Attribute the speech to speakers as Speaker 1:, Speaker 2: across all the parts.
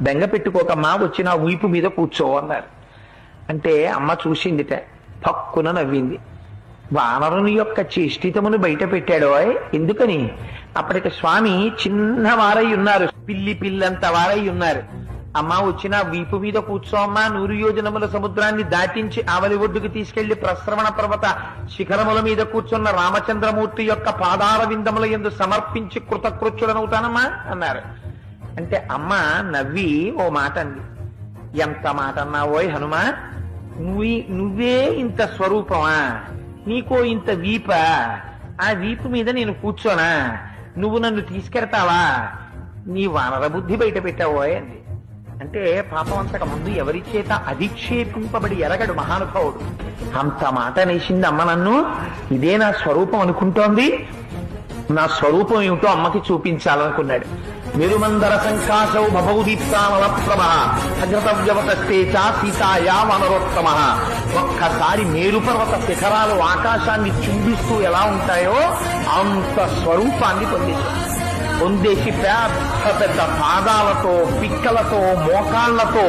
Speaker 1: బెంగ పెట్టుకోకమ్మా, వచ్చి నా వీపు మీద కూర్చో అన్నారు. అంటే అమ్మ చూసిందిట, పక్కున నవ్వింది. వానరుని యొక్క చేష్టితమును బయట పెట్టాడో ఎందుకని? అప్పటికి స్వామి చిన్నవారై ఉన్నారు, పిల్లంత వారై ఉన్నారు. అమ్మ వచ్చిన వీపు మీద కూర్చో అమ్మా, 100 యోజనముల సముద్రాన్ని దాటించి ఆవలి ఒడ్డుకు తీసుకెళ్లి ప్రశ్రవణ పర్వత శిఖరముల మీద కూర్చున్న రామచంద్రమూర్తి యొక్క పాదార విందముల యందు సమర్పించి కృతకృత్యుడనవుతానమ్మా అన్నారు. అంటే అమ్మ నవ్వి ఓ మాట అంది. ఎంత మాట అన్నావోయ్ హనుమా, నువ్వే ఇంత స్వరూపమా, నీకో ఇంత వీప, ఆ వీపు మీద నేను కూర్చోనా, నువ్వు నన్ను తీసుకెడతావా, నీ వానర బుద్ధి బయట పెట్టావోయ్ అంది. అంటే పాపం అంతకు ముందు ఎవరి చేత అధిక్షేపింపబడి ఎరగడు మహానుభావుడు. అంత మాట నేసింది అమ్మ నన్ను, ఇదే నా స్వరూపం అనుకుంటోంది, నా స్వరూపం ఏమిటో అమ్మకి చూపించాలనుకున్నాడు. మెరుమందర సంకాశౌ భవౌదీప్తానల ప్రభ సగతవ్యవతస్తే చ సీతాయా వనరోత్తమ. ఒక్కసారి మేరుపర్వత శిఖరాలు ఆకాశాన్ని చుంబిస్తూ ఎలా ఉంటాయో అంత స్వరూపాన్ని పొందేసి పెద్ద పాదాలతో, పిక్కలతో, మోకాళ్లతో,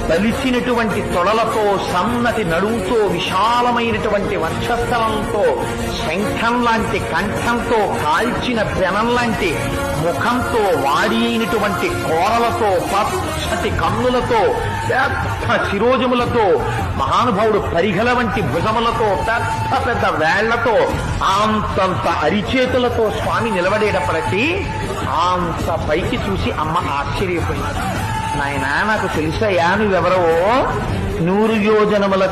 Speaker 1: బలిసినటువంటి తొడలతో, సన్నటి నడువుతో, విశాలమైనటువంటి వక్షస్థలంతో, శంఖం లాంటి కంఠంతో, కాల్చిన పెనం లాంటి ముఖంతో, వాడి అయినటువంటి కోరలతో, పచ్చటి కన్నులతో, పెద్ద శిరోజములతో, మహానుభావుడు పరిఘల వంటి భుజములతో, పెద్ద పెద్ద వేళ్లతో, అంతంత అరిచేతులతో స్వామి నిలబడేటప్పటికీ అంత పైకి చూసి అమ్మ ఆశ్చర్యపోయింది. నాయనా నాకు తెలుసయ్యా నువ్వెవరవో, 100 యోజనముల